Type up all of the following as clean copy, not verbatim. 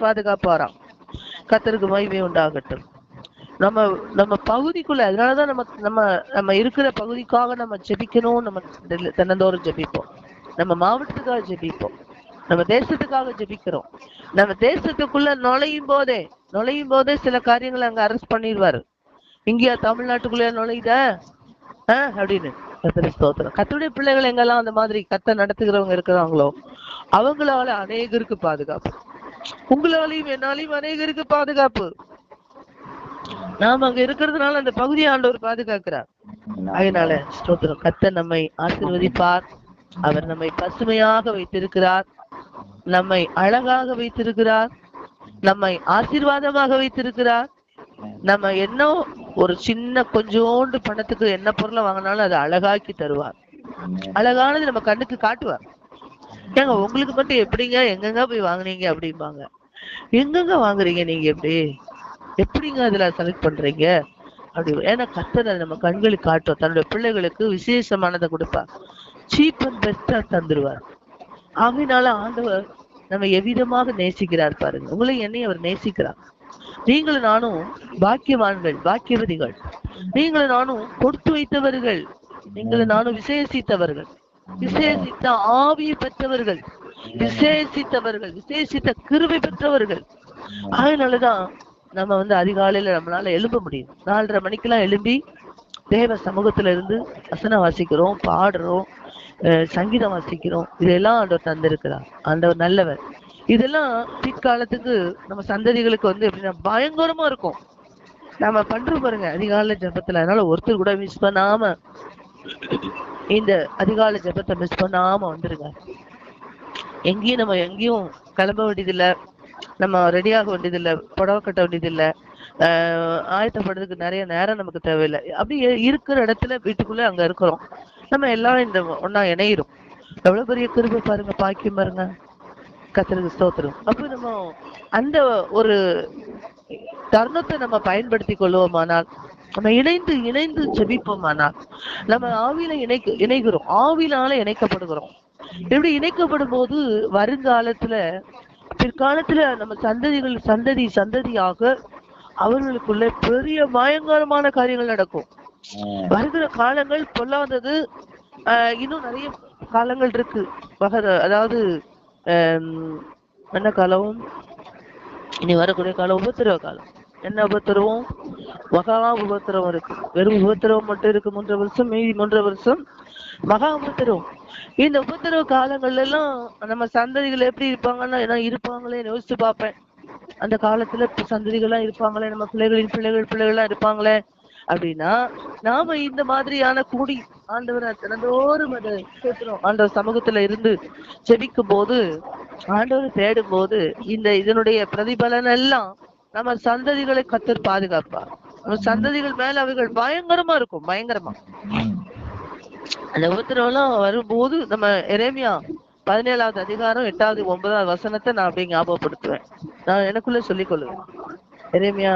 பாதுகாப்பாராம். கர்த்தருக்கு மகிமை உண்டாகட்டும். நம்ம நம்ம பகுதிக்குள்ள, அதனாலதான் நம்ம நம்ம நம்ம இருக்கிற பகுதிக்காக நம்ம ஜெபிக்கணும். நம்ம தினந்தோறும் ஜெபிப்போம். நம்ம மாவட்டத்துக்காக ஜெபிப்போம். நம்ம தேசத்துக்காக ஜெபிக்கிறோம். நம்ம தேசத்துக்குள்ள நுழையும் போதே சில காரியங்களை அங்க அரெஸ்ட் பண்ணிடுவாரு. இங்கேயா தமிழ்நாட்டுக்குள்ளே நுழையுத அப்படின்னு. கர்த்தருடைய பிள்ளைகள் எங்கெல்லாம் அந்த மாதிரி கர்த்தர் நடத்துகிறவங்க இருக்கிறாங்களோ அவங்களால அநேகருக்கு பாதுகாப்பு. உங்களாலையும் என்னாலையும் அநேகருக்கு பாதுகாப்பு. நாம அங்க இருக்கிறதுனால அந்த பகுதியை ஆண்டவர் பாதுகாக்கிறார். அதனால ஸ்தோத்திரம். கர்த்தர் நம்மை ஆசீர்வதிப்பார். அவர் நம்மை பசுமையாக வைத்திருக்கிறார். நம்மை அழகாக வைத்திருக்கிறார். நம்மை ஆசீர்வாதமாக வைத்திருக்கிறார். நம்ம என்ன ஒரு சின்ன கொஞ்சோண்டு பணத்துக்கு என்ன பொருளை வாங்கினாலும் அதை அழகாக்கி தருவார். அழகானது நம்ம கண்ணுக்கு காட்டுவார். ஏங்க உங்களுக்கு மட்டும் எப்படிங்க எங்கெங்க போய் வாங்குனீங்க அப்படிம்பாங்க. எங்கெங்க வாங்குறீங்க நீங்க எப்படிங்க அதுல செலக்ட் பண்றீங்க அப்படி. ஏன்னா கர்த்தர் அதை நம்ம கண்களுக்கு காட்டுவார். தன்னுடைய பிள்ளைகளுக்கு விசேஷமானதை கொடுப்பார். சீப் அண்ட் பெஸ்டா தந்துருவார். ஆகையினால ஆண்டவர் நம்ம எவ்விதமாக நேசிக்கிறார் பாருங்க. உங்களை என்னையும் அவர் நேசிக்கிறார். நீங்களும் நானும் பாக்கியவான்கள், பாக்கியவதிகள். நீங்களும் நானும் கொடுத்து வைத்தவர்கள். நீங்களும் நானும் விசேஷித்தவர்கள், விசேஷித்த ஆவியை பெற்றவர்கள், விசேஷித்த கிருபை பெற்றவர்கள். அதனாலதான் நம்ம அதிகாலையில நம்மளால எழும்ப முடியும். 4:30 மணிக்கெல்லாம் எழும்பி தேவ சமூகத்துல இருந்து வசனம் வாசிக்கிறோம், பாடுறோம், சங்கீதம் வாசிக்கிறோம். இதெல்லாம் ஆண்டவர் தந்திருக்கிறார். ஆண்டவர் நல்லவர். இதெல்லாம் பிற்காலத்துக்கு நம்ம சந்ததிகளுக்கு எப்படின்னா பயங்கரமா இருக்கும். நம்ம பண்றோம் பாருங்க அதிகாலை ஜபத்துல. அதனால ஒருத்தர் கூட மிஸ் பண்ணாம இந்த அதிகாலை ஜபத்தை மிஸ் பண்ணாம வந்துருங்க. எங்கேயும் கிளம்ப வேண்டியதில்லை, நம்ம ரெடியாக வேண்டியதில்லை, புடவை கட்ட வேண்டியதில்லை, ஆயத்தப்படுறதுக்கு நிறைய நேரம் நமக்கு தேவையில்லை. அப்படி இருக்கிற இடத்துல வீட்டுக்குள்ள அங்க இருக்கிறோம். நம்ம எல்லாம் இந்த ஒன்னா இணையிரும். எவ்வளவு பெரிய கிருபை பாருங்க, பாக்கியம் பாருங்க. கர்த்தருக்கு ஸ்தோத்திரம். அப்ப நம்ம அந்த ஒரு தருணத்தை நம்ம பயன்படுத்தி கொள்வோமானால், நம்ம இணைந்து ஜெபிப்போமானால், நம்ம ஆவியில இணைகிறோம், ஆவியினால இணைக்கப்படுகிறோம். இப்படி இணைக்கப்படும் போது வருங்காலத்துல பிற்காலத்துல நம்ம சந்ததியாக அவர்களுக்குள்ள பெரிய பயங்கரமான காரியங்கள் நடக்கும். வருகிற காலங்கள் பொல்லாதது. இன்னும் நிறைய காலங்கள் இருக்கு. அதாவது என்ன காலம்? இனி வரக்கூடிய காலம் உபத்திரவ காலம். என்ன உபத்திரவம்? மகா உபத்திரவம் இருக்கு. வெறும் உபத்திரவம் மட்டும் இருக்கு 3 வருஷம், மீதி 3 வருஷம் மகா உபத்திரவம். இந்த உபத்திரவ காலங்கள்ல எல்லாம் நம்ம சந்ததிகள் எப்படி இருப்பாங்கன்னா, இருப்பாங்களே யோசிச்சு பார்ப்பேன். அந்த காலத்துல சந்ததிகள்லாம் இருப்பாங்களே, நம்ம பிள்ளைகள்லாம் இருப்பாங்களே அப்படின்னா, நாம இந்த மாதிரியான கூடி ஆண்டவரை தினந்தோறும் அதை கேட்கிறோம். ஆண்டவர் சமூகத்துல இருந்து ஜெபிக்கும் போது, ஆண்டவர் தேடும் போது இதனுடைய பிரதிபலன் எல்லாம் நம்ம சந்ததிகளை கர்த்தர் பாதுகாப்பார். நம்ம சந்ததிகள் மேல அவைகள் பயங்கரமா இருக்கும். பயங்கரமா அந்த உபத்திரவெல்லாம் வரும்போது நம்ம எரேமியா 17வது அதிகாரம் 8வது 9வது வசனத்தை நான் அப்படியே ஞாபகப்படுத்துவேன். நான் எனக்குள்ள சொல்லிக் கொள்ளுவேன். எரேமியா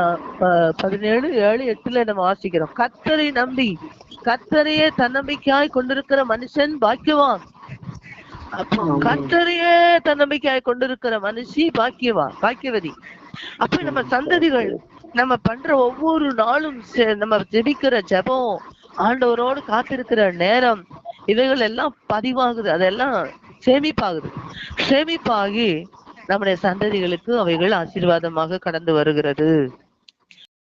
17:7-8 நம்ம வாசிக்கிறோம். கர்த்தரை நம்பி கர்த்தரையே தன்னம்பிக்கையாய் கொண்டிருக்கிற மனுஷன் பாக்கியவான். அப்போ கர்த்தரையே தன்னம்பிக்கையாய் கொண்டிருக்கிற மனுஷி பாக்கியவதி. அப்ப நம்ம சந்ததிகள் நம்ம பண்ற ஒவ்வொரு நாளும் நம்ம ஜெபிக்கிற ஜெபம், ஆண்டவரோடு காத்திருக்கிற நேரம், இவைகள் எல்லாம் பதிவாகுது. அதெல்லாம் சேமிப்பாகி நம்முடைய சந்ததிகளுக்கு அவைகள் ஆசீர்வாதமாக கடந்து வருகிறது.